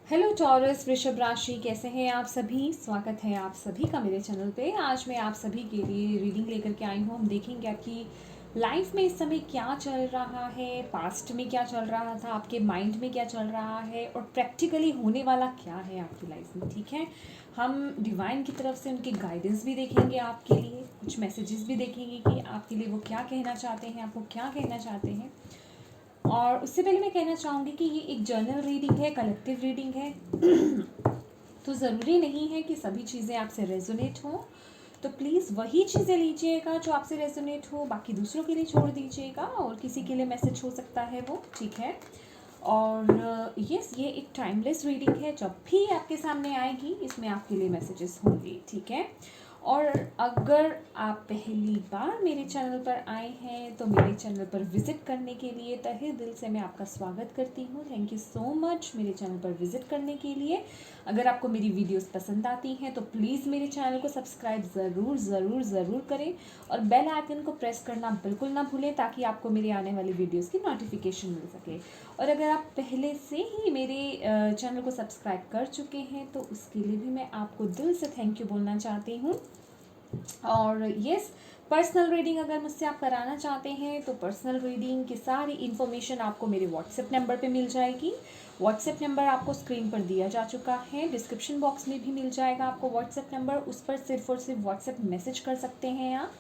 Hello taurus वृषभ राशि, कैसे हैं आप सभी। स्वागत है आप सभी का मेरे चैनल पे। आज मैं आप सभी के लिए रीडिंग लेकर के आई हूँ। हम देखेंगे आपकी लाइफ में इस समय क्या चल रहा है, पास्ट में क्या चल रहा था, आपके माइंड में क्या चल रहा है और प्रैक्टिकली होने वाला क्या है आपकी लाइफ में। ठीक है, हम डिवाइन की तरफ से उनकी गाइडेंस भी देखेंगे, आपके लिए कुछ मैसेजेस भी देखेंगे कि आपके लिए वो क्या कहना चाहते हैं, आपको क्या कहना चाहते हैं। और उससे पहले मैं कहना चाहूँगी कि ये एक जर्नल रीडिंग है, कलेक्टिव रीडिंग है। तो ज़रूरी नहीं है कि सभी चीज़ें आपसे रेजोनेट हों। तो प्लीज़ वही चीज़ें लीजिएगा जो आपसे रेजोनेट हो, बाकी दूसरों के लिए छोड़ दीजिएगा। और किसी के लिए मैसेज हो सकता है वो, ठीक है। और यस, ये एक टाइमलेस रीडिंग है, जब भी आपके सामने आएगी इसमें आपके लिए मैसेजेस होंगे, ठीक है। और अगर आप पहली बार मेरे चैनल पर आए हैं तो मेरे चैनल पर विज़िट करने के लिए तहे दिल से मैं आपका स्वागत करती हूँ। थैंक यू सो मच मेरे चैनल पर विज़िट करने के लिए। अगर आपको मेरी वीडियोस पसंद आती हैं तो प्लीज़ मेरे चैनल को सब्सक्राइब ज़रूर ज़रूर ज़रूर करें और बेल आइकन को प्रेस करना बिल्कुल ना भूलें, ताकि आपको मेरे आने वाली वीडियोस की नोटिफिकेशन मिल सके। और अगर आप पहले से ही मेरे चैनल को सब्सक्राइब कर चुके हैं तो उसके लिए भी मैं आपको दिल से थैंक यू बोलना चाहती हूँ। और यस, पर्सनल रीडिंग अगर मुझसे आप कराना चाहते हैं तो पर्सनल रीडिंग की सारी इन्फॉर्मेशन आपको मेरे व्हाट्सएप नंबर पे मिल जाएगी। व्हाट्सएप नंबर आपको स्क्रीन पर दिया जा चुका है, डिस्क्रिप्शन बॉक्स में भी मिल जाएगा आपको व्हाट्सएप नंबर। उस पर सिर्फ और सिर्फ व्हाट्सएप मैसेज कर सकते हैं आप,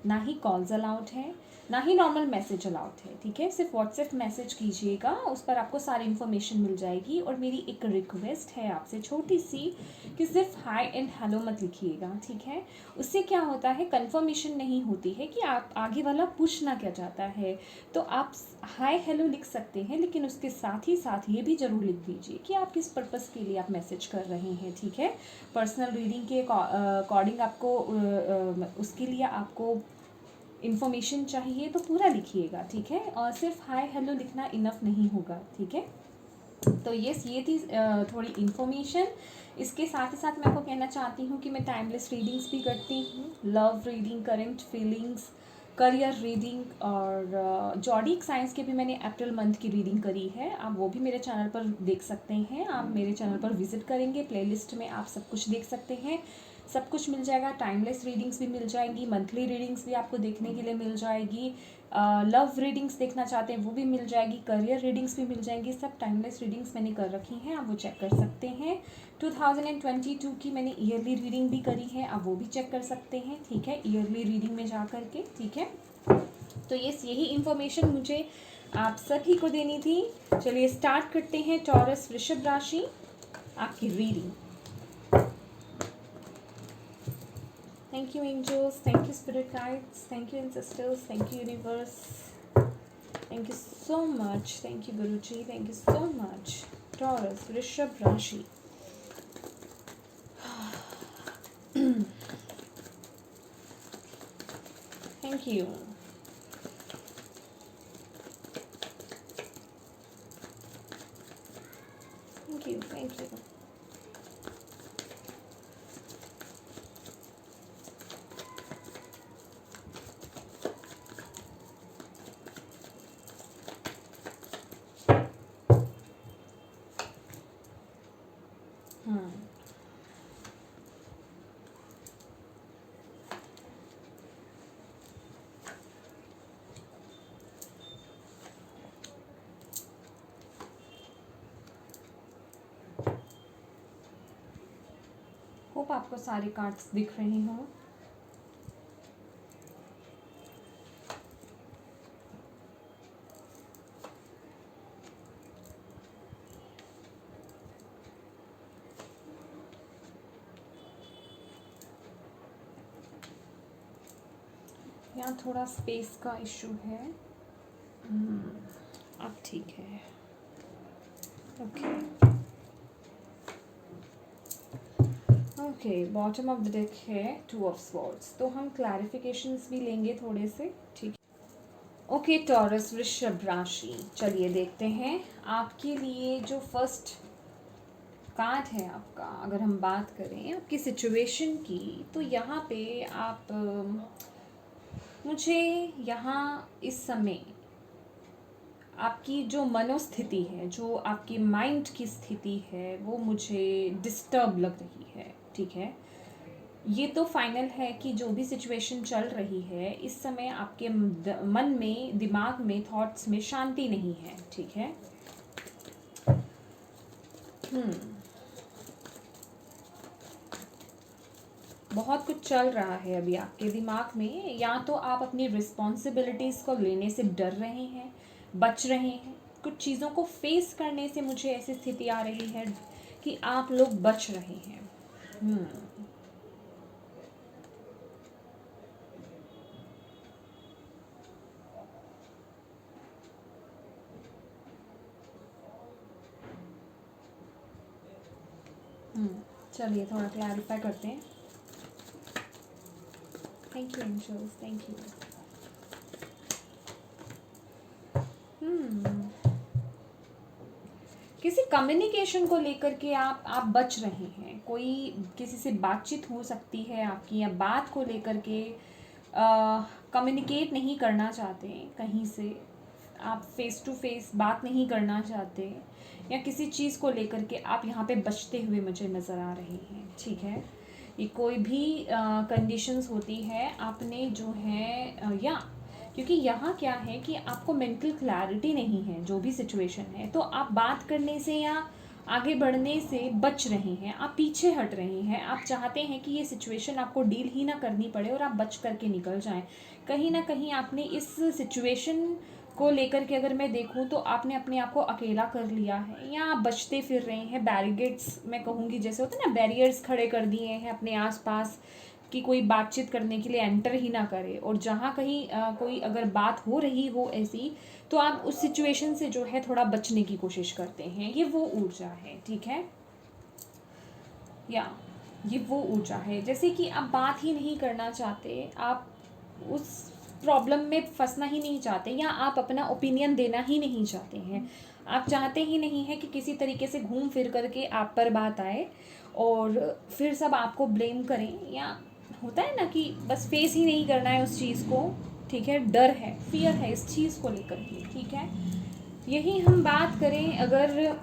ना ही कॉल्स अलाउड है, ना ही नॉर्मल मैसेज अलाउड है, ठीक है। सिर्फ व्हाट्सएप मैसेज कीजिएगा, उस पर आपको सारी इन्फॉर्मेशन मिल जाएगी। और मेरी एक रिक्वेस्ट है आपसे छोटी सी, कि सिर्फ हाय एंड हेलो मत लिखिएगा, ठीक है। उससे क्या होता है, कंफर्मेशन नहीं होती है कि आप आगे वाला पूछना क्या चाहता है। तो आप हाय हेलो लिख सकते हैं, लेकिन उसके साथ ही साथ ये भी ज़रूर लिख दीजिए कि आप किस पर्पज़ के लिए आप मैसेज कर रहे हैं, ठीक है। पर्सनल रीडिंग के अकॉर्डिंग आपको उसके लिए आपको इन्फॉर्मेशन चाहिए तो पूरा लिखिएगा, ठीक है। और सिर्फ हाय हेलो लिखना इनफ नहीं होगा, ठीक है। तो ये थी थोड़ी इन्फॉर्मेशन। इसके साथ ही साथ मैं आपको कहना चाहती हूँ कि मैं टाइमलेस रीडिंग्स भी करती हूँ, love reading, current feelings, career reading और जॉडिक साइंस के भी मैंने अप्रैल मंथ की रीडिंग करी है। आप वो भी मेरे चैनल पर देख सकते हैं। आप मेरे चैनल पर विजिट करेंगे, प्लेलिस्ट में आप सब कुछ देख सकते हैं, सब कुछ मिल जाएगा। टाइमलेस रीडिंग्स भी मिल जाएंगी, मंथली रीडिंग्स भी आपको देखने के लिए मिल जाएगी, लव रीडिंग्स देखना चाहते हैं वो भी मिल जाएगी, करियर रीडिंग्स भी मिल जाएंगी। सब टाइमलेस रीडिंग्स मैंने कर रखी हैं, आप वो चेक कर सकते हैं। 2022 की मैंने ईयरली रीडिंग भी करी है, आप वो भी चेक कर सकते हैं, ठीक है, ईयरली रीडिंग में जा कर के, ठीक है। तो यही इन्फॉर्मेशन मुझे आप सभी को देनी थी। चलिए स्टार्ट करते हैं टॉरस वृषभ राशि आपकी reading. Thank you angels, thank you spirit guides, thank you ancestors, thank you universe, thank you so much, thank you Guruji, thank you so much. Taurus, Rishabh Rashi. Thank you. Thank you, thank you. Hope आपको सारे cards दिख रहे हों। यहाँ थोड़ा space का issue है। अब ठीक है, okay okay. Bottom of the deck है 2 ऑफ स्वॉर्ड्स, तो हम क्लैरिफिकेशंस भी लेंगे थोड़े से, ठीक। ओके टॉरस वृषभ राशि, चलिए देखते हैं आपके लिए जो फर्स्ट कार्ड है आपका। अगर हम बात करें आपकी सिचुएशन की, तो यहाँ पे आप मुझे यहाँ इस समय आपकी जो मनोस्थिति है, जो आपकी माइंड की स्थिति है, वो मुझे डिस्टर्ब लग रही है, ठीक है। ये तो फाइनल है कि जो भी सिचुएशन चल रही है इस समय आपके मन में, दिमाग में, थॉट्स में शांति नहीं है, ठीक है। बहुत कुछ चल रहा है अभी आपके दिमाग में। या तो आप अपनी रिस्पॉन्सिबिलिटीज़ को लेने से डर रहे हैं, बच रहे हैं, कुछ चीज़ों को फेस करने से मुझे ऐसी स्थिति आ रही है कि आप लोग बच रहे हैं। चलिए थोड़ा क्लैरिफाई करते हैं। Thank you angels, thank you. किसी कम्युनिकेशन को लेकर के आप बच रहे हैं। कोई किसी से बातचीत हो सकती है आपकी, या बात को लेकर के कम्युनिकेट नहीं करना चाहते कहीं से, आप फेस टू फेस बात नहीं करना चाहते, या किसी चीज़ को लेकर के आप यहाँ पे बचते हुए मुझे नज़र आ रहे हैं, ठीक है। ये कोई भी कंडीशंस होती है आपने जो है या क्योंकि यहाँ क्या है कि आपको मेंटल क्लैरिटी नहीं है, जो भी सिचुएशन है, तो आप बात करने से या आगे बढ़ने से बच रहे हैं, आप पीछे हट रहे हैं। आप चाहते हैं कि ये सिचुएशन आपको डील ही ना करनी पड़े और आप बच करके निकल जाएं। कहीं ना कहीं आपने इस सिचुएशन को लेकर के अगर मैं देखूं तो आपने अपने आप को अकेला कर लिया है, या आप बचते फिर रहे हैं। बैरिगेट्स मैं कहूँगी, जैसे होते हैं ना, बैरियर्स खड़े कर दिए हैं अपने आसपास कि कोई बातचीत करने के लिए एंटर ही ना करे। और जहाँ कहीं कोई अगर बात हो रही हो ऐसी, तो आप उस सिचुएशन से जो है थोड़ा बचने की कोशिश करते हैं। ये वो ऊर्जा है, ठीक है। या ये वो ऊर्जा है जैसे कि आप बात ही नहीं करना चाहते, आप उस प्रॉब्लम में फंसना ही नहीं चाहते, या आप अपना ओपिनियन देना ही नहीं चाहते हैं। आप चाहते ही नहीं है कि किसी तरीके से घूम फिर करके आप पर बात आए और फिर सब आपको ब्लेम करें, या होता है ना कि बस फेस ही नहीं करना है उस चीज़ को, ठीक है। डर है, फियर है इस चीज़ को लेकर के, ठीक है। यही हम बात करें अगर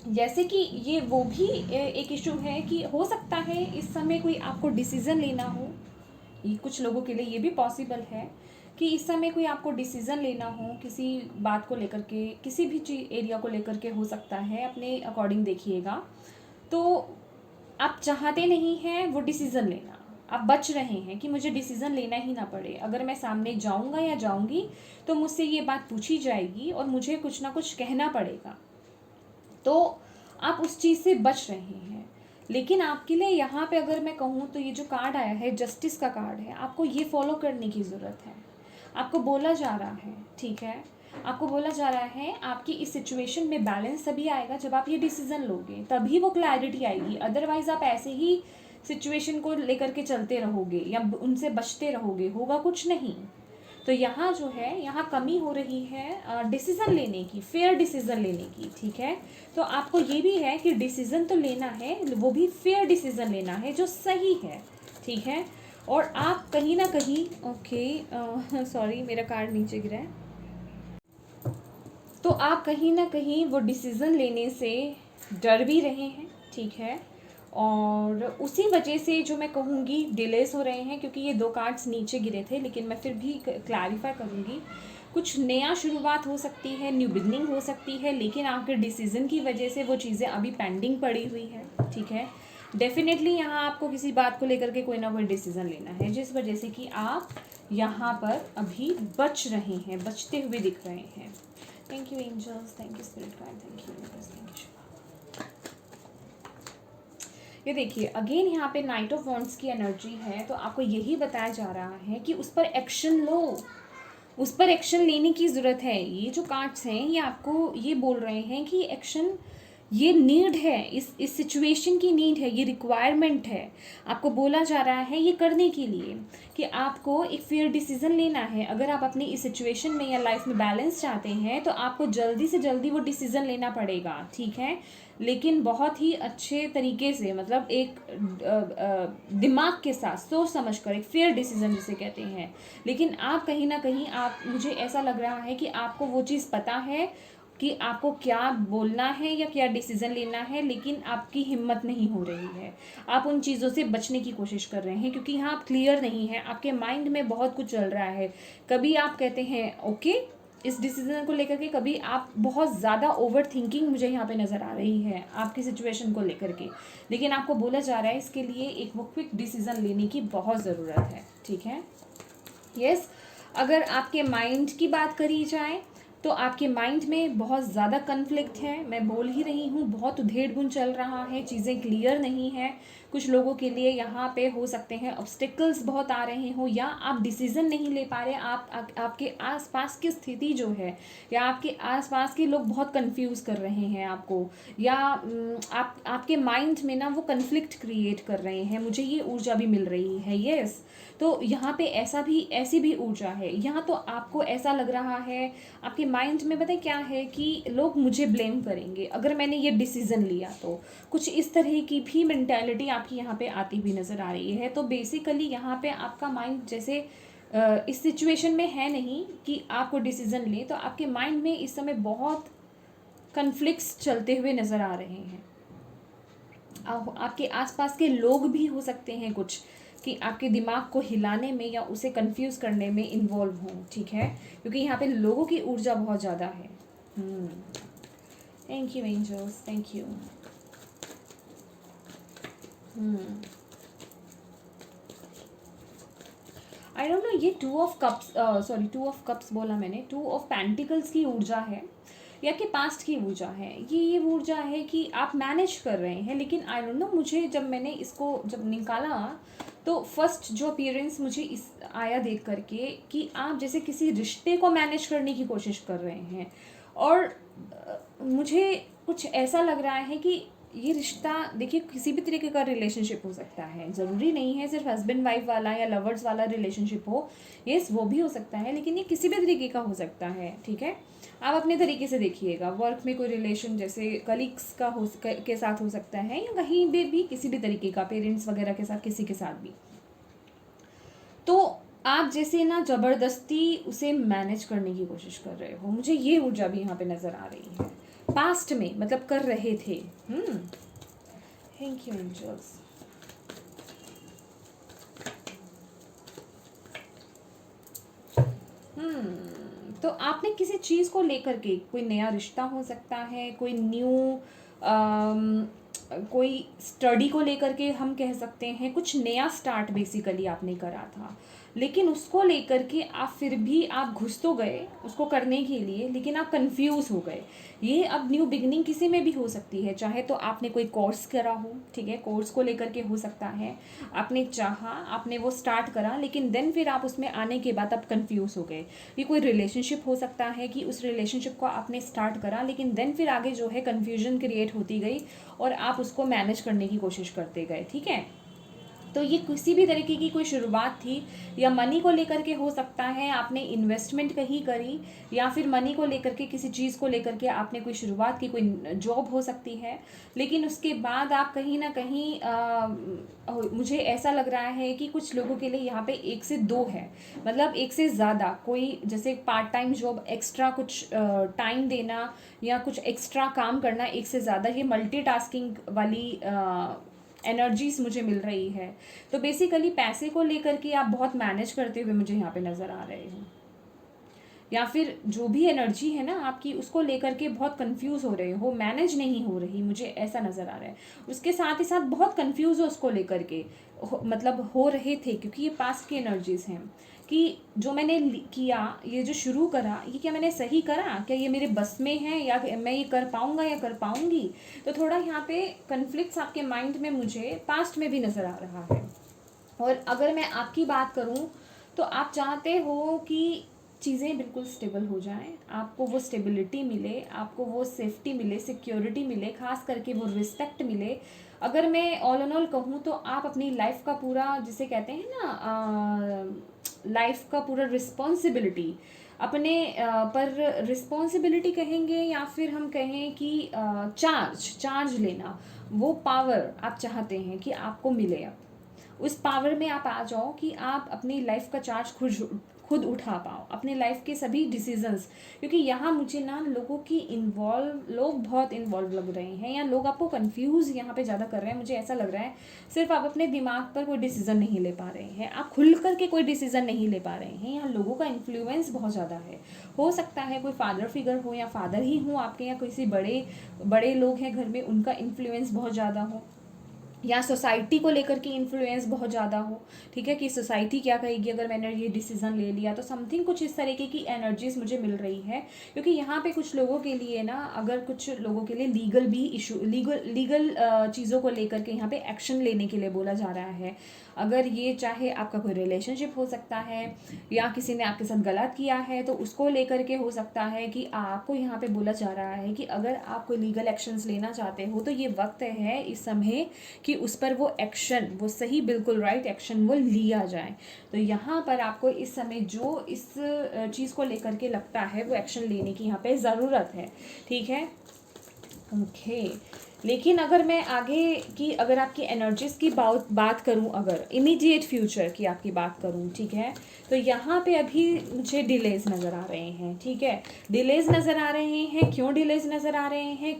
जैसे कि ये वो भी एक इशू है कि हो सकता है इस समय कोई आपको डिसीज़न लेना हो। ये कुछ लोगों के लिए ये भी पॉसिबल है कि इस समय कोई आपको डिसीज़न लेना हो किसी बात को लेकर के, किसी भी चीज एरिया को लेकर के हो सकता है, अपने अकॉर्डिंग देखिएगा। तो आप चाहते नहीं हैं वो डिसीज़न लेना, आप बच रहे हैं कि मुझे डिसीज़न लेना ही ना पड़े। अगर मैं सामने जाऊंगा या जाऊंगी तो मुझसे ये बात पूछी जाएगी और मुझे कुछ ना कुछ कहना पड़ेगा, तो आप उस चीज़ से बच रहे हैं। लेकिन आपके लिए यहाँ पे अगर मैं कहूँ तो ये जो कार्ड आया है, जस्टिस का कार्ड है, आपको ये फॉलो करने की ज़रूरत है। आपको बोला जा रहा है, ठीक है, आपको बोला जा रहा है आपकी इस सिचुएशन में बैलेंस तभी आएगा जब आप ये डिसीज़न लोगे, तभी वो क्लैरिटी आएगी। अदरवाइज़ आप ऐसे ही सिचुएशन को लेकर के चलते रहोगे या उनसे बचते रहोगे, होगा कुछ नहीं। तो यहाँ जो है, यहाँ कमी हो रही है डिसीज़न लेने की, फेयर डिसीज़न लेने की, ठीक है। तो आपको ये भी है कि डिसीज़न तो लेना है, वो भी फेयर डिसीज़न लेना है जो सही है, ठीक है। और आप कहीं ना कहीं, ओके सॉरी मेरा कार्ड नीचे गिरा है, तो आप कहीं ना कहीं वो डिसीज़न लेने से डर भी रहे हैं, ठीक है। और उसी वजह से जो मैं कहूँगी डिलेस हो रहे हैं, क्योंकि ये दो कार्ड्स नीचे गिरे थे, लेकिन मैं फिर भी क्लैरिफाई करूँगी। कुछ नया शुरुआत हो सकती है, न्यू बिगनिंग हो सकती है, लेकिन आपके डिसीज़न की वजह से वो चीज़ें अभी पेंडिंग पड़ी हुई है, ठीक है। डेफिनेटली यहाँ आपको किसी बात को लेकर के कोई ना कोई डिसीज़न लेना है, जिस वजह से कि आप यहाँ पर अभी बच रहे हैं, बचते हुए दिख रहे हैं। Thank you angels, thank you spirit guide, thank you universe, thank you. ये देखिए अगेन यहाँ पे नाइट ऑफ वॉन्ड्स की एनर्जी है, तो आपको यही बताया जा रहा है कि उस पर एक्शन लो, उस पर एक्शन लेने की ज़रूरत है। ये जो कार्ड्स हैं ये आपको ये बोल रहे हैं कि एक्शन ये नीड है, इस सिचुएशन की नीड है, ये रिक्वायरमेंट है। आपको बोला जा रहा है ये करने के लिए कि आपको एक फेयर डिसीजन लेना है। अगर आप अपनी इस सिचुएशन में या लाइफ में बैलेंस चाहते हैं तो आपको जल्दी से जल्दी वो डिसीजन लेना पड़ेगा, ठीक है, लेकिन बहुत ही अच्छे तरीके से, मतलब एक दिमाग के साथ सोच समझ कर, एक फेयर डिसीजन जिसे कहते हैं। लेकिन आप कहीं ना कहीं, आप, मुझे ऐसा लग रहा है कि आपको वो चीज़ पता है कि आपको क्या बोलना है या क्या डिसीज़न लेना है, लेकिन आपकी हिम्मत नहीं हो रही है। आप उन चीज़ों से बचने की कोशिश कर रहे हैं क्योंकि यहाँ आप क्लियर नहीं हैं, आपके माइंड में बहुत कुछ चल रहा है। कभी आप कहते हैं ओके इस डिसीजन को लेकर के, कभी आप बहुत ज़्यादा ओवर थिंकिंग मुझे यहाँ पे नज़र आ रही है आपकी सिचुएशन को लेकर के। लेकिन आपको बोला जा रहा है इसके लिए एक वो क्विक डिसीज़न लेने की बहुत ज़रूरत है, ठीक है। यस, अगर आपके माइंड की बात करी जाए तो आपके माइंड में बहुत ज़्यादा कन्फ्लिक्ट है। मैं बोल ही रही हूँ, बहुत उधेड़-बुन चल रहा है, चीज़ें क्लियर नहीं है। कुछ लोगों के लिए यहाँ पे हो सकते हैं ऑब्स्टिकल्स बहुत आ रहे हों, या आप डिसीज़न नहीं ले पा रहे। आपके आसपास की स्थिति जो है, या आपके आसपास के लोग बहुत कंफ्यूज कर रहे हैं आपको, या आपके माइंड में ना वो कन्फ्लिक्ट क्रिएट कर रहे हैं। मुझे ये ऊर्जा भी मिल रही है, यस। तो यहाँ पे ऐसी भी ऊर्जा है। यहाँ तो आपको ऐसा लग रहा है, आपके माइंड में पता है क्या है, कि लोग मुझे ब्लेम करेंगे अगर मैंने ये डिसीज़न लिया। तो कुछ इस तरह की भी मेंटालिटी आपकी यहाँ पे आती हुई नज़र आ रही है। तो बेसिकली यहाँ पे आपका माइंड जैसे इस सिचुएशन में है नहीं कि आपको डिसीज़न लें, तो आपके माइंड में इस समय बहुत कन्फ्लिक्ट्स चलते हुए नज़र आ रहे हैं। आपके आसपास के लोग भी हो सकते हैं कुछ, कि आपके दिमाग को हिलाने में या उसे कंफ्यूज करने में इन्वॉल्व हों, ठीक है, क्योंकि यहाँ पे लोगों की ऊर्जा बहुत ज़्यादा है। Thank you angels, thank you. I don't know, ये टू ऑफ कप्स बोला मैंने, टू ऑफ पेंटिकल्स की ऊर्जा है या कि पास्ट की ऊर्जा है। ये ऊर्जा है कि आप मैनेज कर रहे हैं, लेकिन आई डोंट नो, मुझे जब मैंने इसको जब निकाला तो फर्स्ट जो अपीयरेंस मुझे इस आया देख करके, कि आप जैसे किसी रिश्ते को मैनेज करने की कोशिश कर रहे हैं। और मुझे कुछ ऐसा लग रहा है कि ये रिश्ता, देखिए, किसी भी तरीके का रिलेशनशिप हो सकता है, ज़रूरी नहीं है सिर्फ हस्बैंड वाइफ वाला या लवर्स वाला रिलेशनशिप हो। यस, वो भी हो सकता है, लेकिन ये किसी भी तरीके का हो सकता है, ठीक है। आप अपने तरीके से देखिएगा। वर्क में कोई रिलेशन, जैसे कलीग्स का के साथ हो सकता है, या कहीं भी किसी भी तरीके का, पेरेंट्स वगैरह के साथ, किसी के साथ भी। तो आप जैसे ना ज़बरदस्ती उसे मैनेज करने की कोशिश कर रहे हो। मुझे ये ऊर्जा भी यहाँ पे नज़र आ रही है, पास्ट में, मतलब कर रहे थे। Thank you angels. तो आपने किसी चीज़ को लेकर के, कोई नया रिश्ता हो सकता है, कोई न्यू कोई स्टडी को लेकर के हम कह सकते हैं, कुछ नया स्टार्ट बेसिकली आपने करा था, लेकिन उसको लेकर के आप फिर भी आप घुस तो गए उसको करने के लिए, लेकिन आप कंफ्यूज हो गए। ये अब न्यू बिगनिंग किसी में भी हो सकती है, चाहे तो आपने कोई कोर्स करा हो, ठीक है, कोर्स को लेकर के हो सकता है, आपने चाहा, आपने वो स्टार्ट करा, लेकिन देन फिर आप उसमें आने के बाद आप कंफ्यूज हो गए। ये कोई रिलेशनशिप हो सकता है कि उस रिलेशनशिप को आपने स्टार्ट करा, लेकिन देन फिर आगे जो है कन्फ्यूजन क्रिएट होती गई और आप उसको मैनेज करने की कोशिश करते गए, ठीक है। तो ये किसी भी तरीके की कोई शुरुआत थी, या मनी को लेकर के हो सकता है, आपने इन्वेस्टमेंट कहीं करी, या फिर मनी को लेकर के किसी चीज़ को लेकर के आपने कोई शुरुआत की, कोई जॉब हो सकती है, लेकिन उसके बाद आप कहीं ना कहीं मुझे ऐसा लग रहा है कि कुछ लोगों के लिए यहाँ पे 1 से 2 है, मतलब 1 से ज़्यादा, कोई जैसे पार्ट टाइम जॉब, एक्स्ट्रा कुछ टाइम देना या कुछ एक्स्ट्रा काम करना, 1 से ज़्यादा, ये मल्टीटास्किंग वाली एनर्जीज मुझे मिल रही है। तो बेसिकली पैसे को लेकर के आप बहुत मैनेज करते हुए मुझे यहाँ पे नज़र आ रहे हो, या फिर जो भी एनर्जी है ना आपकी, उसको लेकर के बहुत कंफ्यूज हो रहे हो, मैनेज नहीं हो रही, मुझे ऐसा नज़र आ रहा है। उसके साथ ही साथ बहुत कंफ्यूज हो उसको लेकर के, मतलब हो रहे थे, क्योंकि ये पास्ट की एनर्जीज हैं, कि जो मैंने किया, ये जो शुरू करा, ये क्या मैंने सही करा, क्या ये मेरे बस में है, या मैं ये कर पाऊँगा या कर पाऊँगी। तो थोड़ा यहाँ पे कन्फ्लिक्ट्स आपके माइंड में मुझे पास्ट में भी नज़र आ रहा है। और अगर मैं आपकी बात करूँ तो आप चाहते हो कि चीज़ें बिल्कुल स्टेबल हो जाएं, आपको वो स्टेबिलिटी मिले, आपको वो सेफ्टी मिले, सिक्योरिटी मिले, खास करके वो रिस्पेक्ट मिले। अगर मैं ऑल एन ऑल कहूँ तो आप अपनी लाइफ का पूरा, जिसे कहते हैं ना, लाइफ का पूरा रिस्पॉन्सिबिलिटी अपने पर रिस्पॉन्सिबिलिटी कहेंगे या फिर हम कहें कि चार्ज लेना, वो पावर आप चाहते हैं कि आपको मिले। अब उस पावर में आप आ जाओ कि आप अपनी लाइफ का चार्ज खुद उठा पाओ, अपने लाइफ के सभी डिसीजंस। क्योंकि यहाँ मुझे ना लोग बहुत इन्वॉल्व लग रहे हैं, या लोग आपको कंफ्यूज यहाँ पे ज़्यादा कर रहे हैं। मुझे ऐसा लग रहा है सिर्फ आप अपने दिमाग पर कोई डिसीजन नहीं ले पा रहे हैं, आप खुल करके कोई डिसीजन नहीं ले पा रहे हैं। यहाँ लोगों का इन्फ्लुएंस बहुत ज़्यादा है। हो सकता है कोई फादर फिगर हो या फादर ही हो आपके, या किसी बड़े बड़े लोग हैं घर में, उनका इन्फ्लुएंस बहुत ज़्यादा हो, या सोसाइटी को लेकर के इन्फ्लुएंस बहुत ज़्यादा हो। ठीक है, कि सोसाइटी क्या कहेगी अगर मैंने ये डिसीज़न ले लिया, तो समथिंग कुछ इस तरीके की एनर्जीज मुझे मिल रही है। क्योंकि यहाँ पे कुछ लोगों के लिए ना, अगर कुछ लोगों के लिए लीगल चीज़ों को लेकर के यहाँ पे एक्शन लेने के लिए बोला जा रहा है। अगर ये चाहे आपका कोई रिलेशनशिप हो सकता है, या किसी ने आपके साथ गलत किया है तो उसको लेकर के हो सकता है कि आपको यहाँ पे बोला जा रहा है कि अगर आप कोई लीगल एक्शंस लेना चाहते हो तो ये वक्त है इस समय कि उस पर वो एक्शन, वो सही बिल्कुल राइट एक्शन वो लिया जाए। तो यहाँ पर आपको इस समय जो इस चीज़ को लेकर के लगता है वो एक्शन लेने की यहाँ पे ज़रूरत है। ठीक है, ओके। लेकिन अगर मैं आगे की, अगर आपकी एनर्जीज की बात करूं, अगर इमीडिएट फ्यूचर की आपकी बात करूं, ठीक है, तो यहाँ पे अभी मुझे डिलेज नज़र आ रहे हैं। ठीक है, डिलेज नज़र आ रहे हैं। क्यों डिलेज नज़र आ रहे हैं?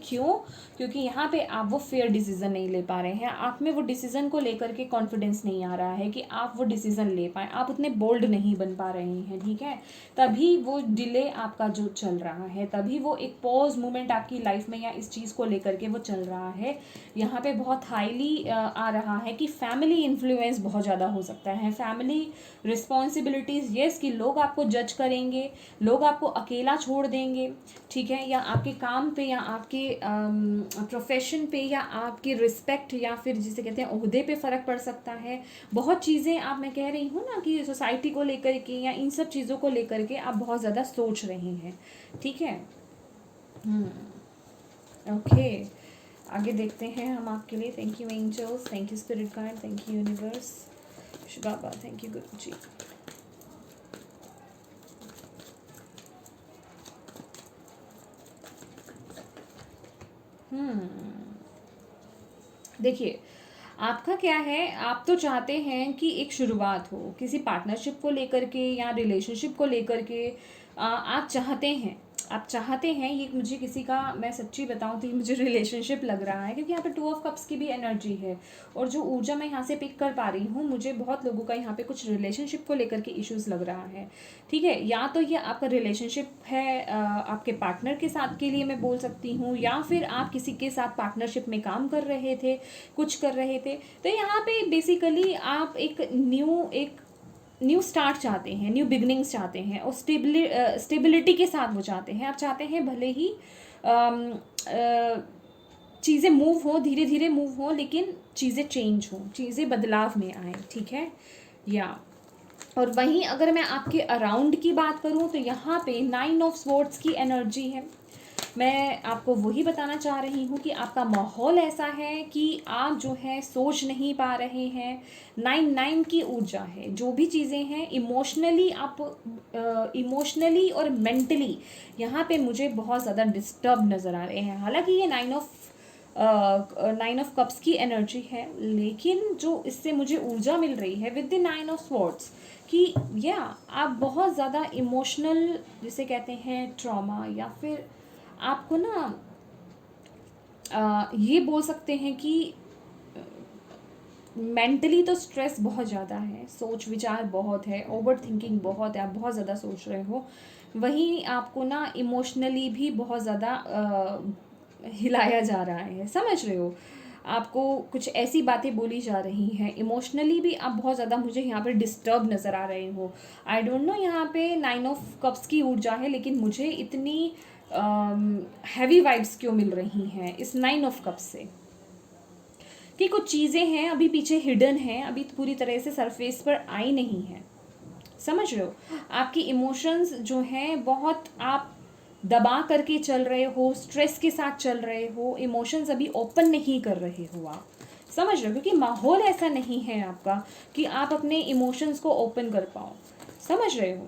क्योंकि यहाँ पे आप वो फेयर डिसीजन नहीं ले पा रहे हैं, आप में वो डिसीजन को लेकर के कॉन्फिडेंस नहीं आ रहा है कि आप वो डिसीजन ले पाएँ, आप उतने बोल्ड नहीं बन पा रहे हैं। ठीक है, तभी वो डिले आपका जो चल रहा है, तभी वो एक पॉज मोमेंट आपकी लाइफ में या इस चीज़ को लेकर के वो चल रहा है। यहाँ पे बहुत हाईली आ रहा है कि फैमिली इन्फ्लुएंस बहुत ज़्यादा हो सकता है, फैमिली रिस्पॉन्सिबिलिटीज़, यस, कि लोग आपको जज करेंगे, लोग आपको अकेला छोड़ देंगे। ठीक है, या आपके काम पे, या आपके प्रोफेशन पे, या आपकी रिस्पेक्ट, या फिर जिसे कहते हैं ओहदे पे फ़र्क पड़ सकता है। बहुत चीज़ें आप, मैं कह रही हूँ ना कि सोसाइटी को लेकर के या इन सब चीज़ों को लेकर के आप बहुत ज़्यादा सोच रहे हैं। ठीक है, ओके, आगे देखते हैं हम आपके लिए। Thank you angels, thank you spirit guide, thank you universe, बाबा, थैंक यू गुरु जी। देखिए, आपका क्या है, आप तो चाहते हैं कि एक शुरुआत हो किसी पार्टनरशिप को लेकर के या रिलेशनशिप को लेकर के। आप चाहते हैं ये, मुझे किसी का, मैं सच्ची बताऊं तो ये मुझे रिलेशनशिप लग रहा है, क्योंकि यहाँ पे 2 ऑफ कप्स की भी एनर्जी है, और जो ऊर्जा मैं यहाँ से पिक कर पा रही हूँ, मुझे बहुत लोगों का यहाँ पे कुछ रिलेशनशिप को लेकर के इश्यूज लग रहा है। ठीक है, या तो ये आपका रिलेशनशिप है आपके पार्टनर के साथ के लिए मैं बोल सकती हूँ, या फिर आप किसी के साथ पार्टनरशिप में काम कर रहे थे, कुछ कर रहे थे। तो यहाँ पे बेसिकली आप एक न्यू स्टार्ट चाहते हैं, न्यू बिगनिंग्स चाहते हैं, और स्टेबिलिटी के साथ वो चाहते हैं। आप चाहते हैं भले ही चीज़ें मूव हो, धीरे धीरे मूव हो, लेकिन चीज़ें चेंज हों, चीज़ें बदलाव में आए। ठीक है, या और वहीं अगर मैं आपके अराउंड की बात करूं तो यहाँ पे 9 ऑफ स्वॉर्ड्स की एनर्जी है। मैं आपको वही बताना चाह रही हूँ कि आपका माहौल ऐसा है कि आप जो है सोच नहीं पा रहे हैं। 9 की ऊर्जा है, जो भी चीज़ें हैं इमोशनली, आप इमोशनली और मेंटली यहाँ पे मुझे बहुत ज़्यादा डिस्टर्ब नज़र आ रहे हैं। हालांकि ये 9 ऑफ कप्स की एनर्जी है, लेकिन जो इससे मुझे ऊर्जा मिल रही है विद द 9 ऑफ स्वॉर्ड्स कि या आप बहुत ज़्यादा इमोशनल, जिसे कहते हैं ट्रॉमा, या फिर आपको ना ये बोल सकते हैं कि मेंटली तो स्ट्रेस बहुत ज़्यादा है, सोच विचार बहुत है, ओवर थिंकिंग बहुत है, आप बहुत ज़्यादा सोच रहे हो। वहीं आपको ना इमोशनली भी बहुत ज़्यादा हिलाया जा रहा है, समझ रहे हो, आपको कुछ ऐसी बातें बोली जा रही हैं। इमोशनली भी आप बहुत ज़्यादा मुझे यहाँ पर डिस्टर्ब नज़र आ रहे हो। आई डोंट नो यहाँ पे 9 ऑफ कप्स की ऊर्जा है, लेकिन मुझे इतनी हैवी वाइब्स क्यों मिल रही हैं इस 9 ऑफ कप्स से, कि कुछ चीज़ें हैं अभी पीछे हिडन हैं, अभी पूरी तरह से सरफेस पर आई नहीं हैं। समझ रहे हो? आपकी इमोशंस जो हैं बहुत आप दबा करके चल रहे हो, स्ट्रेस के साथ चल रहे हो, इमोशंस अभी ओपन नहीं कर रहे हो आप। समझ रहे हो? क्योंकि माहौल ऐसा नहीं है आपका कि आप अपने इमोशंस को ओपन कर पाओ। समझ रहे हो?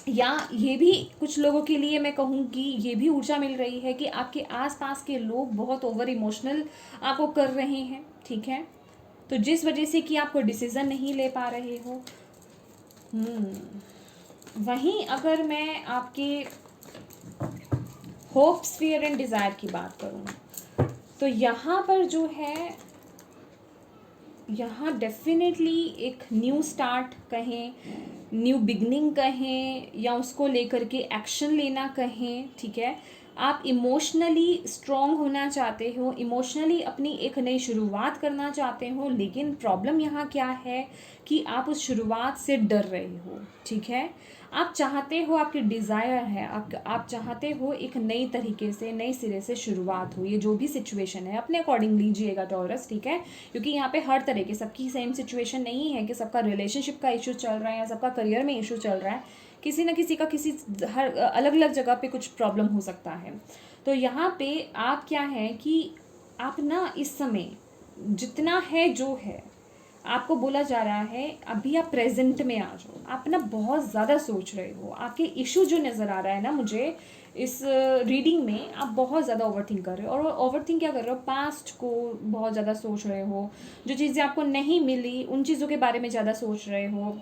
या ये भी कुछ लोगों के लिए मैं कहूँगी, ये भी ऊर्जा मिल रही है कि आपके आसपास के लोग बहुत ओवर इमोशनल आपको कर रहे हैं, ठीक है? तो जिस वजह से कि आपको डिसीज़न नहीं ले पा रहे हो। वहीं अगर मैं आपके होप्स, फियर एंड डिज़ायर की बात करूँ तो यहाँ पर जो है, यहाँ डेफिनेटली एक न्यू स्टार्ट कहें, न्यू बिगनिंग कहें, या उसको लेकर के एक्शन लेना कहें, ठीक है? आप इमोशनली स्ट्रॉन्ग होना चाहते हो, इमोशनली अपनी एक नई शुरुआत करना चाहते हो, लेकिन प्रॉब्लम यहाँ क्या है कि आप उस शुरुआत से डर रहे हो, ठीक है? आप चाहते हो, आपकी डिज़ायर है, आप चाहते हो एक नई तरीके से, नए सिरे से शुरुआत हो। ये जो भी सिचुएशन है अपने अकॉर्डिंग लीजिएगा टॉरस, ठीक है? क्योंकि यहाँ पे हर तरह के, सबकी सेम सिचुएशन नहीं है कि सबका रिलेशनशिप का इशू चल रहा है या सबका करियर में इशू चल रहा है। किसी न किसी का किसी हर अलग अलग जगह पे कुछ प्रॉब्लम हो सकता है। तो यहाँ पे आप क्या है कि आप ना इस समय जितना है जो है, आपको बोला जा रहा है अभी आप प्रेजेंट में आ जाओ। आप ना बहुत ज़्यादा सोच रहे हो, आपके इशू जो नज़र आ रहा है ना मुझे इस रीडिंग में, आप बहुत ज़्यादा ओवरथिंक कर रहे हो। और ओवरथिंक क्या कर रहे हो? पास्ट को बहुत ज़्यादा सोच रहे हो, जो चीज़ें आपको नहीं मिली उन चीज़ों के बारे में ज़्यादा सोच रहे हो,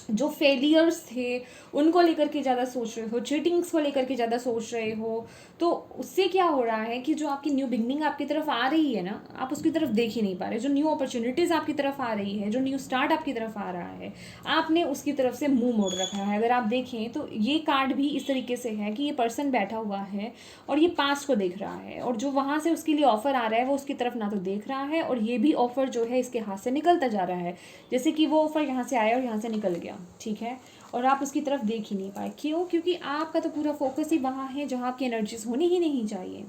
जो फेलियर्स थे उनको लेकर के ज़्यादा सोच रहे हो, चीटिंग्स को लेकर के ज़्यादा सोच रहे हो। तो उससे क्या हो रहा है कि जो आपकी न्यू बिगनिंग आपकी तरफ आ रही है ना, आप उसकी तरफ देख ही नहीं पा रहे। जो न्यू अपॉर्चुनिटीज़ आपकी तरफ आ रही है, जो न्यू स्टार्ट आपकी तरफ आ रहा है, आपने उसकी तरफ से मुंह मोड़ रखा है। अगर आप देखें तो ये कार्ड भी इस तरीके से है कि ये पर्सन बैठा हुआ है और ये पास्ट को देख रहा है, और जो वहाँ से उसके लिए ऑफ़र आ रहा है वो उसकी तरफ ना तो देख रहा है, और ये भी ऑफ़र जो है इसके हाथ से निकलता जा रहा है। जैसे कि वो ऑफ़र यहाँ से आया और यहाँ से निकल गया, ठीक है? और आप उसकी तरफ देख ही नहीं पाए। क्यों? क्योंकि आपका तो पूरा फोकस ही वहाँ है जहाँ आपकी एनर्जीज होनी ही नहीं चाहिए,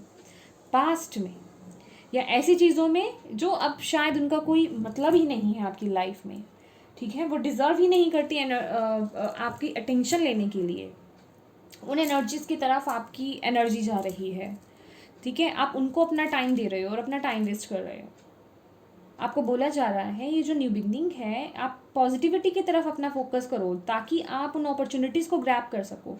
पास्ट में या ऐसी चीज़ों में जो अब शायद उनका कोई मतलब ही नहीं है आपकी लाइफ में, ठीक है? वो डिज़र्व ही नहीं करती आपकी अटेंशन लेने के लिए। उन एनर्जीज़ की तरफ आपकी एनर्जी जा रही है, ठीक है? आप उनको अपना टाइम दे रहे हो और अपना टाइम वेस्ट कर रहे हो। आपको बोला जा रहा है ये जो न्यू बिगनिंग है, आप पॉजिटिविटी की तरफ अपना फोकस करो ताकि आप उन अपॉर्चुनिटीज़ को ग्रैब कर सको।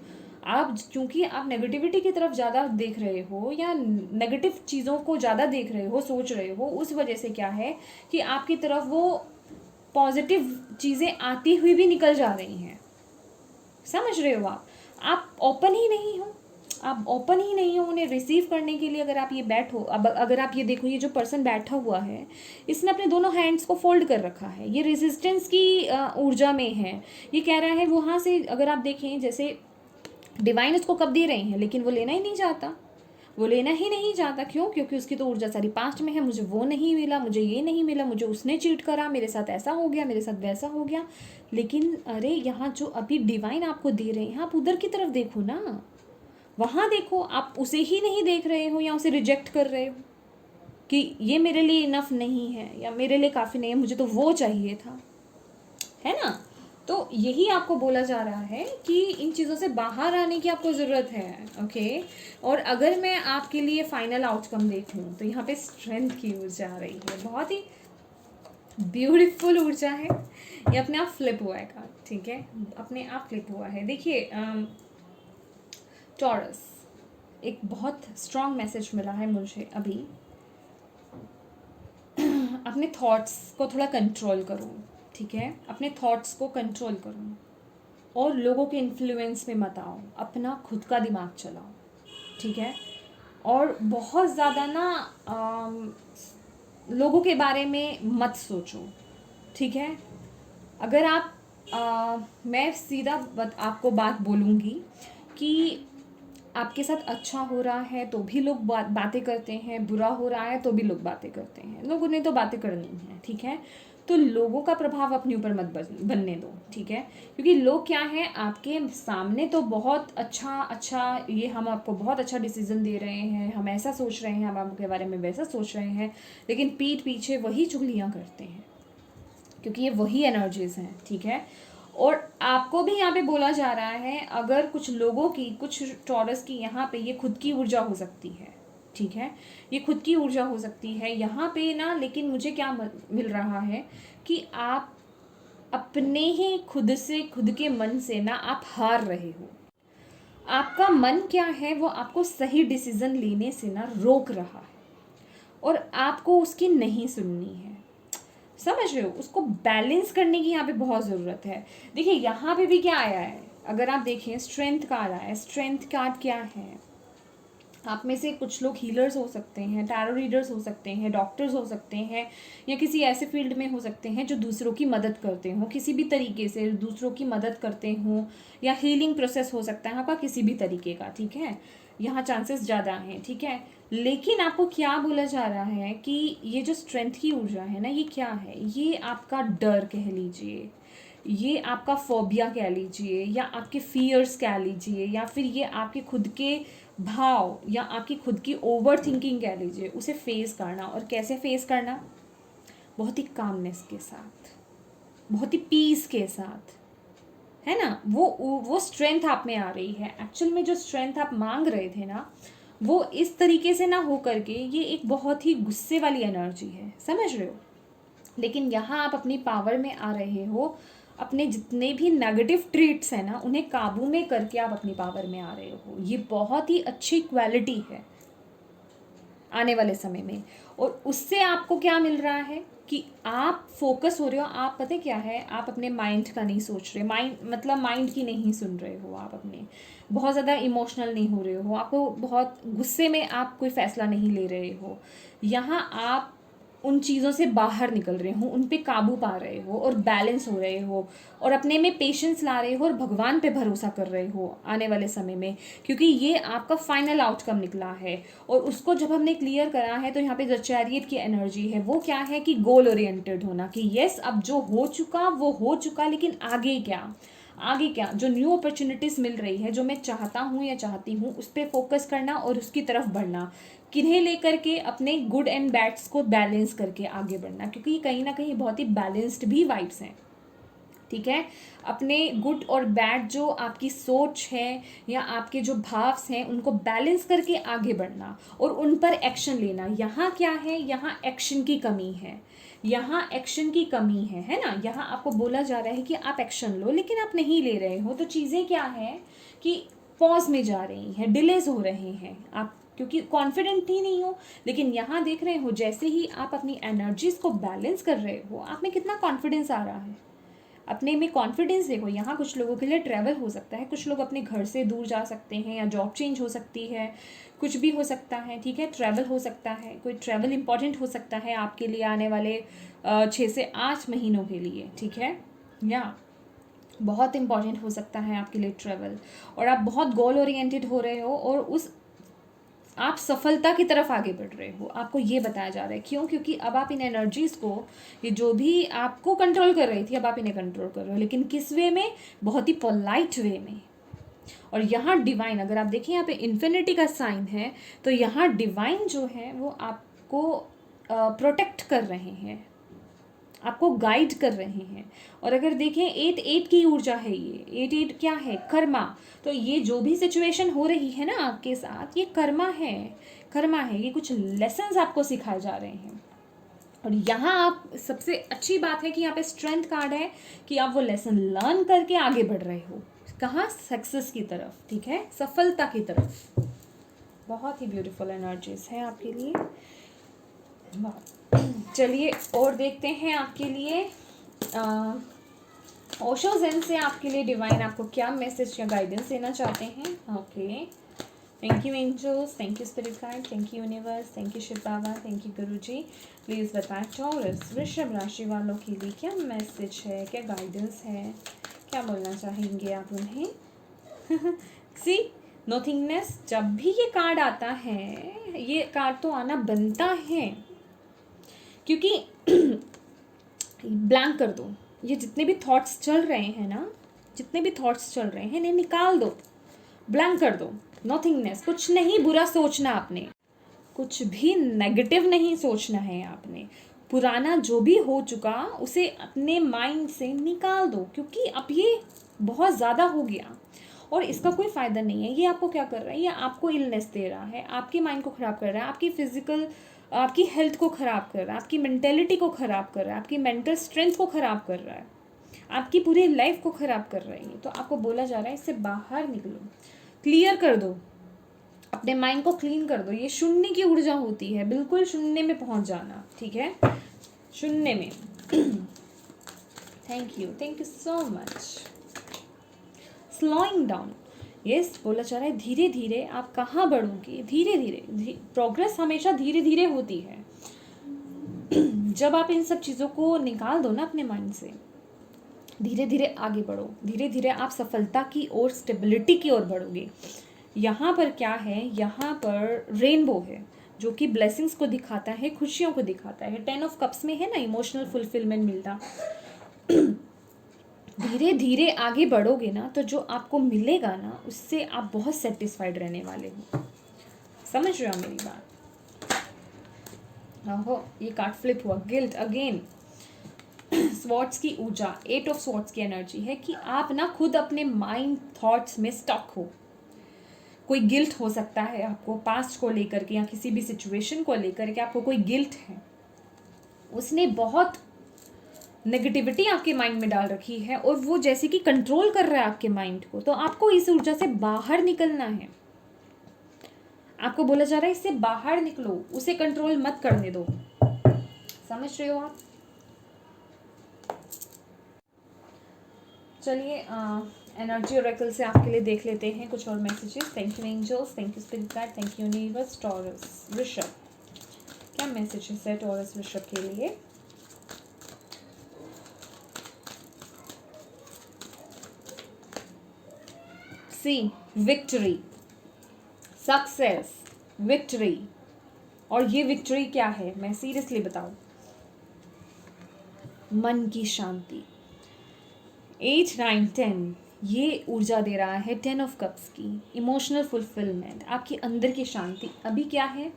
आप क्योंकि आप नेगेटिविटी की तरफ ज़्यादा देख रहे हो या नेगेटिव चीज़ों को ज़्यादा देख रहे हो, सोच रहे हो, उस वजह से क्या है कि आपकी तरफ वो पॉजिटिव चीज़ें आती हुई भी निकल जा रही हैं। समझ रहे हो? आप ओपन ही नहीं हो, आप ओपन ही नहीं हो उन्हें रिसीव करने के लिए। अगर आप ये बैठो, अब अगर आप ये देखो, ये जो पर्सन बैठा हुआ है इसने अपने दोनों हैंड्स को फोल्ड कर रखा है, ये रेजिस्टेंस की ऊर्जा में है। ये कह रहा है वहाँ से, अगर आप देखें जैसे डिवाइन उसको कब दे रहे हैं, लेकिन वो लेना ही नहीं चाहता, वो लेना ही नहीं चाहता। क्यों? क्योंकि उसकी तो ऊर्जा सारी पास्ट में है, मुझे वो नहीं मिला, मुझे ये नहीं मिला, मुझे उसने चीट करा, मेरे साथ ऐसा हो गया, मेरे साथ वैसा हो गया। लेकिन अरे यहाँ जो अभी डिवाइन आपको दे रहे हैं, आप उधर की तरफ देखो ना, वहाँ देखो। आप उसे ही नहीं देख रहे हो या उसे रिजेक्ट कर रहे हो कि ये मेरे लिए इनफ नहीं है या मेरे लिए काफ़ी नहीं है, मुझे तो वो चाहिए था, है ना? तो यही आपको बोला जा रहा है कि इन चीज़ों से बाहर आने की आपको ज़रूरत है, ओके? और अगर मैं आपके लिए फाइनल आउटकम देखूं तो यहाँ पे स्ट्रेंथ की ऊर्जा आ रही है, बहुत ही ब्यूटीफुल ऊर्जा है। ये अपने आप फ्लिप हुआ है कार्ड, ठीक है? अपने आप फ्लिप हुआ है। देखिए टॉरस, एक बहुत स्ट्रॉन्ग मैसेज मिला है मुझे अभी। अपने थॉट्स को थोड़ा कंट्रोल करो, ठीक है? अपने थॉट्स को कंट्रोल करो और लोगों के इन्फ्लुएंस में मत आओ, अपना खुद का दिमाग चलाओ, ठीक है? और बहुत ज़्यादा ना लोगों के बारे में मत सोचो, ठीक है? अगर आप मैं सीधा आपको बात बोलूँगी कि आपके साथ अच्छा हो रहा है तो भी लोग बातें करते हैं, बुरा हो रहा है तो भी लोग बातें करते हैं। लोगों ने तो बातें करनी है, ठीक है? तो लोगों का प्रभाव अपने ऊपर मत बनने दो, ठीक है? क्योंकि लोग क्या है, आपके सामने तो बहुत अच्छा ये हम आपको बहुत अच्छा डिसीजन दे रहे हैं, हम ऐसा सोच रहे हैं, हम आपके बारे में वैसा सोच रहे हैं, लेकिन पीठ पीछे वही चुगलियाँ करते हैं, क्योंकि ये वही एनर्जीज़ हैं, ठीक है? और आपको भी यहाँ पे बोला जा रहा है, अगर कुछ लोगों की, कुछ टॉरस की यहाँ पे ये खुद की ऊर्जा हो सकती है, ठीक है, ये खुद की ऊर्जा हो सकती है यहाँ पे ना। लेकिन मुझे क्या मिल रहा है कि आप अपने ही खुद से, खुद के मन से ना आप हार रहे हो। आपका मन क्या है, वो आपको सही डिसीजन लेने से ना रोक रहा है और आपको उसकी नहीं सुननी है। समझ रहे हो? उसको बैलेंस करने की यहाँ पे बहुत ज़रूरत है। देखिए यहाँ पे भी क्या आया है, अगर आप देखें स्ट्रेंथ कार्ड आया है। स्ट्रेंथ कार्ड क्या है? आप में से कुछ लोग हीलर्स हो सकते हैं, टैरो रीडर्स हो सकते हैं, डॉक्टर्स हो सकते हैं, या किसी ऐसे फील्ड में हो सकते हैं जो दूसरों की मदद करते हों, किसी भी तरीके से दूसरों की मदद करते हों, या हीलिंग प्रोसेस हो सकता है आपका किसी भी तरीके का, ठीक है, यहाँ चांसेस ज़्यादा हैं, ठीक है। लेकिन आपको क्या बोला जा रहा है कि ये जो स्ट्रेंथ की ऊर्जा है ना, ये क्या है? ये आपका डर कह लीजिए, ये आपका फोबिया कह लीजिए, या आपके फियर्स कह लीजिए, या फिर ये आपके खुद के भाव या आपकी खुद की ओवर थिंकिंग कह लीजिए, उसे फेस करना। और कैसे फेस करना? बहुत ही कामनेस के साथ, बहुत ही पीस के साथ, है ना। वो स्ट्रेंथ आप में आ रही है। एक्चुअल में जो स्ट्रेंथ आप मांग रहे थे ना, वो इस तरीके से ना हो करके ये एक बहुत ही गुस्से वाली एनर्जी है, समझ रहे हो। लेकिन यहाँ आप अपनी पावर में आ रहे हो, अपने जितने भी नेगेटिव ट्रीट्स हैं ना, उन्हें काबू में करके आप अपनी पावर में आ रहे हो। ये बहुत ही अच्छी क्वालिटी है आने वाले समय में। और उससे आपको क्या मिल रहा है कि आप फोकस हो रहे हो। आप पता क्या है, आप अपने माइंड का नहीं सोच रहे, माइंड मतलब माइंड की नहीं सुन रहे हो, आप अपने बहुत ज़्यादा इमोशनल नहीं हो रहे हो, आपको बहुत गुस्से में आप कोई फैसला नहीं ले रहे हो। यहाँ आप उन चीज़ों से बाहर निकल रहे हो, उन पे काबू पा रहे हो और बैलेंस हो रहे हो, और अपने में पेशेंस ला रहे हो और भगवान पे भरोसा कर रहे हो आने वाले समय में, क्योंकि ये आपका फाइनल आउटकम निकला है। और उसको जब हमने क्लियर करा है, तो यहाँ पे जो चैरियट की एनर्जी है वो क्या है कि गोल ओरिएंटेड होना, कि यस अब जो हो चुका वो हो चुका, लेकिन आगे क्या, आगे क्या, जो न्यू अपॉर्चुनिटीज़ मिल रही है, जो मैं चाहता हूँ या चाहती हूँ, उस पर फोकस करना और उसकी तरफ बढ़ना। किन्हें लेकर के? अपने गुड एंड बैड्स को बैलेंस करके आगे बढ़ना, क्योंकि कहीं ना कहीं बहुत ही बैलेंस्ड भी वाइब्स हैं, ठीक है। अपने गुड और बैड जो आपकी सोच है या आपके जो भाव्स हैं, उनको बैलेंस करके आगे बढ़ना और उन पर एक्शन लेना। यहाँ क्या है? यहाँ एक्शन की कमी है, यहाँ एक्शन की कमी है ना। यहाँ आपको बोला जा रहा है कि आप एक्शन लो, लेकिन आप नहीं ले रहे हो। तो चीज़ें क्या है कि पॉज में जा रही हैं, डिलेज हो रहे हैं आप, क्योंकि कॉन्फिडेंट ही नहीं हो। लेकिन यहाँ देख रहे हो, जैसे ही आप अपनी एनर्जीज को बैलेंस कर रहे हो, आप में कितना कॉन्फिडेंस आ रहा है। अपने में कॉन्फिडेंस देखो। यहाँ कुछ लोगों के लिए ट्रैवल हो सकता है, कुछ लोग अपने घर से दूर जा सकते हैं, या जॉब चेंज हो सकती है, कुछ भी हो सकता है, ठीक है। ट्रैवल हो सकता है, कोई ट्रैवल इंपॉर्टेंट हो सकता है आपके लिए आने वाले 6 से 8 महीनों के लिए, ठीक है। या बहुत इंपॉर्टेंट हो सकता है आपके लिए ट्रैवल, और आप बहुत गोल ओरिएंटेड हो रहे हो, और उस आप सफलता की तरफ आगे बढ़ रहे हो। आपको ये बताया जा रहा है, क्यों? क्योंकि अब आप इन एनर्जीज़ को, ये जो भी आपको कंट्रोल कर रही थी, अब आप इन्हें कंट्रोल कर रहे हो, लेकिन किस वे में? बहुत ही पोलाइट वे में। और यहाँ डिवाइन, अगर आप देखें यहाँ पे इन्फिनिटी का साइन है, तो यहाँ डिवाइन जो है वो आपको प्रोटेक्ट कर रहे हैं, आपको गाइड कर रहे हैं। और अगर देखें 8 की ऊर्जा है ये, 8 क्या है? कर्मा। तो ये जो भी सिचुएशन हो रही है ना आपके साथ, ये कर्मा है, कर्मा है। ये कुछ लेसन्स आपको सिखाए जा रहे हैं। और यहाँ आप, सबसे अच्छी बात है कि यहाँ पे स्ट्रेंथ कार्ड है कि आप वो लेसन लर्न करके आगे बढ़ रहे हो। कहाँ? सक्सेस की तरफ, ठीक है, सफलता की तरफ। बहुत ही ब्यूटीफुल एनर्जीज है आपके लिए। चलिए और देखते हैं आपके लिए ओशो ज़ेन से आपके लिए डिवाइन आपको क्या मैसेज या गाइडेंस देना चाहते हैं। Okay, thank you angels, thank you spirit guide, thank you universe, thank you Shiv Baba, thank you guruji. Please बताएं टॉरस वृषभ राशि वालों के लिए क्या मैसेज है, क्या गाइडेंस है, क्या बोलना चाहेंगे आप उन्हें। सी नोथिंगनेस, जब भी ये कार्ड आता है, ये कार्ड तो आना बनता है, क्योंकि ब्लैंक कर दो। ये जितने भी थॉट्स चल रहे हैं ना, जितने भी थॉट्स चल रहे हैं, इन्हें निकाल दो, ब्लैंक कर दो। नॉथिंगनेस, कुछ नहीं बुरा सोचना आपने, कुछ भी नेगेटिव नहीं सोचना है आपने, पुराना जो भी हो चुका उसे अपने माइंड से निकाल दो, क्योंकि अब ये बहुत ज़्यादा हो गया और इसका कोई फ़ायदा नहीं है। ये आपको क्या कर रहा है, ये आपको इलनेस दे रहा है, आपके माइंड को ख़राब कर रहा है, आपकी फिजिकल, आपकी हेल्थ को ख़राब कर रहा है, आपकी मेंटेलिटी को ख़राब कर रहा है, आपकी मेंटल स्ट्रेंथ को ख़राब कर रहा है, आपकी पूरी लाइफ को ख़राब कर रहा है ये। तो आपको बोला जा रहा है इससे बाहर निकलो, क्लियर कर दो, अपने माइंड को क्लीन कर दो। ये शून्य की ऊर्जा होती है, बिल्कुल शून्य में पहुंच जाना, ठीक है, शून्य में। Thank you so much. Slowing down, yes, बोला जा रहा है धीरे धीरे आप कहाँ बढ़ोगे, धीरे धीरे, प्रोग्रेस हमेशा धीरे धीरे होती है। जब आप इन सब चीज़ों को निकाल दो ना अपने माइंड से, धीरे धीरे आगे बढ़ो, धीरे धीरे आप सफलता की ओर, स्टेबिलिटी की ओर बढ़ोगे। यहाँ पर क्या है, यहाँ पर रेनबो है जो कि ब्लेसिंग्स को दिखाता है, खुशियों को दिखाता है। 10 ऑफ कप्स में है ना इमोशनल फुलफिलमेंट मिलता। धीरे धीरे आगे बढ़ोगे ना तो जो आपको मिलेगा ना उससे आप बहुत सेटिस्फाइड रहने वाले हो। समझ रहे हो मेरी बात? ओहो, ये कार्ड फ्लिप हुआ, गिल्ट अगेन। स्वॉर्ड्स की ऊर्जा, 8 ऑफ स्वॉर्ड्स की एनर्जी है कि आप ना खुद अपने माइंड थॉट्स में स्टक हो। कोई गिल्ट हो सकता है आपको पास्ट को लेकर के या किसी भी सिचुएशन को लेकर के, आपको कोई गिल्ट है, उसने बहुत नेगेटिविटी आपके माइंड में डाल रखी है और वो जैसे कि कंट्रोल कर रहा है आपके माइंड को। तो आपको इस ऊर्जा से बाहर निकलना है। आपको बोला जा रहा है इससे बाहर निकलो, उसे कंट्रोल मत करने दो। समझ रहे हो आप? चलिए एनर्जी ओरेकल से आपके लिए देख लेते हैं कुछ और messages. Thank you angels, thank you spirit guide, thank you universe. Taurus वृषभ, क्या मैसेजेस है टॉरस वृषभ के लिए? See victory, success, victory. और ये विक्ट्री क्या है मैं सीरियसली बताऊं, मन की शांति। 8, 9, 10 ये ऊर्जा दे रहा है 10 ऑफ कप्स की, इमोशनल फुलफिलमेंट, आपके अंदर की शांति। अभी क्या है,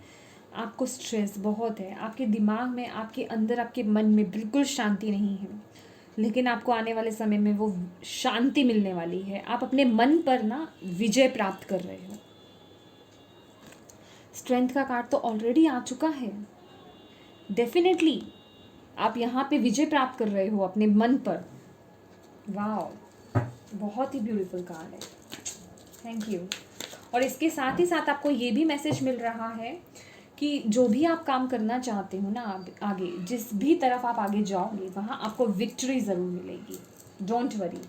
आपको स्ट्रेस बहुत है, आपके दिमाग में, आपके अंदर, आपके मन में बिल्कुल शांति नहीं है, लेकिन आपको आने वाले समय में वो शांति मिलने वाली है। आप अपने मन पर ना विजय प्राप्त कर रहे हो। स्ट्रेंथ का कार्ड तो ऑलरेडी आ चुका है, डेफिनेटली आप यहाँ पे विजय प्राप्त कर रहे हो अपने मन पर। वाओ, बहुत ही ब्यूटीफुल कार्ड है, थैंक यू। और इसके साथ ही साथ आपको ये भी मैसेज मिल रहा है कि जो भी आप काम करना चाहते हो ना आगे, जिस भी तरफ आप आगे जाओगे वहाँ आपको विक्ट्री ज़रूर मिलेगी। डोंट वरी,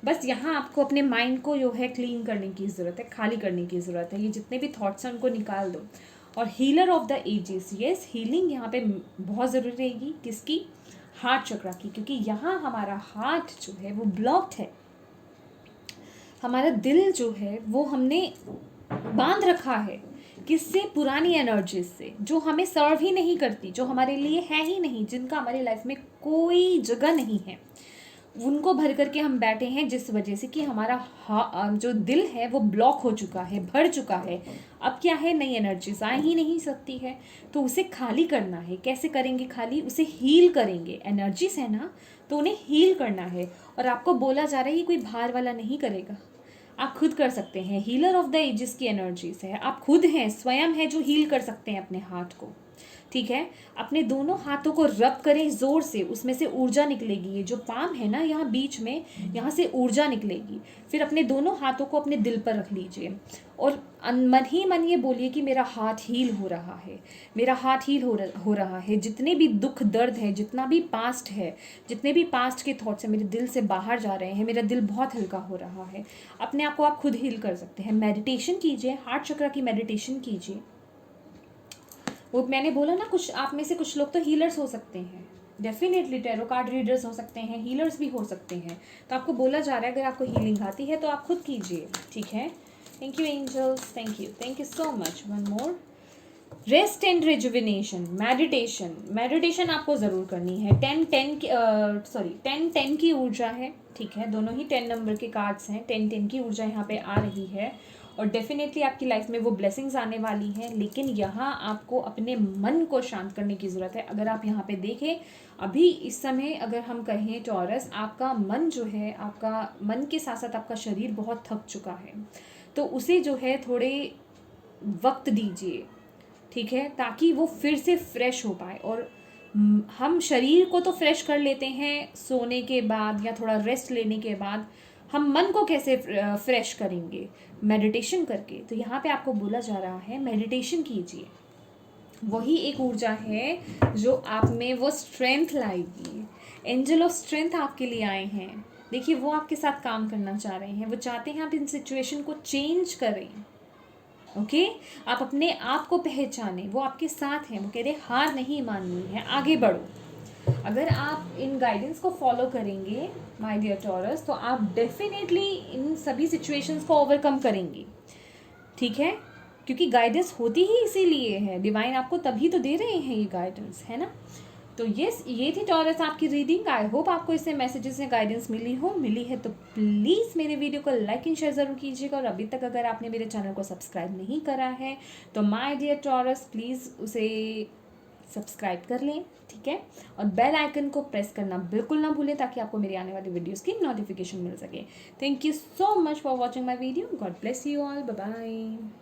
बस यहाँ आपको अपने माइंड को जो है क्लीन करने की ज़रूरत है, खाली करने की ज़रूरत है। ये जितने भी थॉट्स हैं उनको निकाल दो। और healer of the ages, yes, healing यहाँ पे बहुत ज़रूरी रहेगी। किसकी? हार्ट चक्रा की, क्योंकि यहाँ हमारा हार्ट जो है वो ब्लॉक्ड है। हमारा दिल जो है वो हमने बांध रखा है, किससे? पुरानी एनर्जीज से, जो हमें सर्व ही नहीं करती, जो हमारे लिए है ही नहीं, जिनका हमारी लाइफ में कोई जगह नहीं है, उनको भर करके हम बैठे हैं, जिस वजह से कि हमारा जो दिल है वो ब्लॉक हो चुका है, भर चुका है। अब क्या है, नई एनर्जीज आ ही नहीं सकती है, तो उसे खाली करना है। कैसे करेंगे खाली? उसे हील करेंगे। एनर्जीज है ना, तो उन्हें हील करना है। और आपको बोला जा रहा है ये कोई बाहर वाला नहीं करेगा, आप खुद कर सकते हैं। हीलर ऑफ द एजेस की एनर्जीज है, आप खुद हैं, स्वयं है जो हील कर सकते हैं अपने हार्ट को। ठीक है, अपने दोनों हाथों को रब करें जोर से, उसमें से ऊर्जा निकलेगी। ये जो पाम है ना यहाँ बीच में, यहाँ से ऊर्जा निकलेगी। फिर अपने दोनों हाथों को अपने दिल पर रख लीजिए और मन ही मन ये बोलिए कि मेरा हार्ट हील हो रहा है, मेरा हार्ट हील हो रहा है। जितने भी दुख दर्द है, जितना भी पास्ट है, जितने भी पास्ट के थॉट्स हैं, मेरे दिल से बाहर जा रहे हैं, मेरा दिल बहुत हल्का हो रहा है। अपने आप को आप खुद हील कर सकते हैं। मेडिटेशन कीजिए, हार्ट चक्र की मेडिटेशन कीजिए। वो मैंने बोला ना, कुछ आप में से कुछ लोग तो हीलर्स हो सकते हैं, डेफिनेटली टैरो कार्ड रीडर्स हो सकते हैं, हीलर्स भी हो सकते हैं। तो आपको बोला जा रहा है अगर आपको हीलिंग आती है तो आप खुद कीजिए। ठीक है, thank you angels, thank you so much. One more, rest and rejuvenation, meditation आपको ज़रूर करनी है। 10 की ऊर्जा है। ठीक है, दोनों ही 10 नंबर के कार्ड्स हैं। 10 की ऊर्जा यहाँ पे आ रही है और डेफिनेटली आपकी लाइफ में वो ब्लेसिंग्स आने वाली हैं। लेकिन यहाँ आपको अपने मन को शांत करने की ज़रूरत है। अगर आप यहाँ पे देखें, अभी इस समय अगर हम कहें टॉरस, आपका मन जो है, आपका मन के साथ साथ आपका शरीर बहुत थक चुका है, तो उसे जो है थोड़े वक्त दीजिए, ठीक है, ताकि वो फिर से फ्रेश हो पाए। और हम शरीर को तो फ्रेश कर लेते हैं सोने के बाद या थोड़ा रेस्ट लेने के बाद, हम मन को कैसे फ्रेश करेंगे? मेडिटेशन करके। तो यहाँ पे आपको बोला जा रहा है मेडिटेशन कीजिए, वही एक ऊर्जा है जो आप में वो स्ट्रेंथ लाएगी। एंजल ऑफ स्ट्रेंथ आपके लिए आए हैं। देखिए, वो आपके साथ काम करना चाह रहे हैं, वो चाहते हैं आप इन सिचुएशन को चेंज करें। ओके, आप अपने आप को पहचानें, वो आपके साथ हैं। वो कह रहे हार नहीं माननी है, आगे बढ़ो। अगर आप इन गाइडेंस को फॉलो करेंगे माय डियर टॉरस, तो आप डेफिनेटली इन सभी सिचुएशंस को ओवरकम करेंगे, ठीक है, क्योंकि गाइडेंस होती ही इसीलिए है। डिवाइन आपको तभी तो दे रहे हैं ये गाइडेंस, है ना। तो ये थी टॉरस आपकी रीडिंग। आई होप आपको इससे मैसेजेस या गाइडेंस मिली है तो प्लीज़ मेरे वीडियो को लाइक एंड शेयर ज़रूर कीजिएगा। और अभी तक अगर आपने मेरे चैनल को सब्सक्राइब नहीं करा है तो माय डियर टॉरस प्लीज़ उसे सब्सक्राइब कर लें, ठीक है। और बेल आइकन को प्रेस करना बिल्कुल ना भूलें, ताकि आपको मेरी आने वाली वीडियोस की नोटिफिकेशन मिल सके। Thank you so much for watching my video. God bless you all. Bye bye.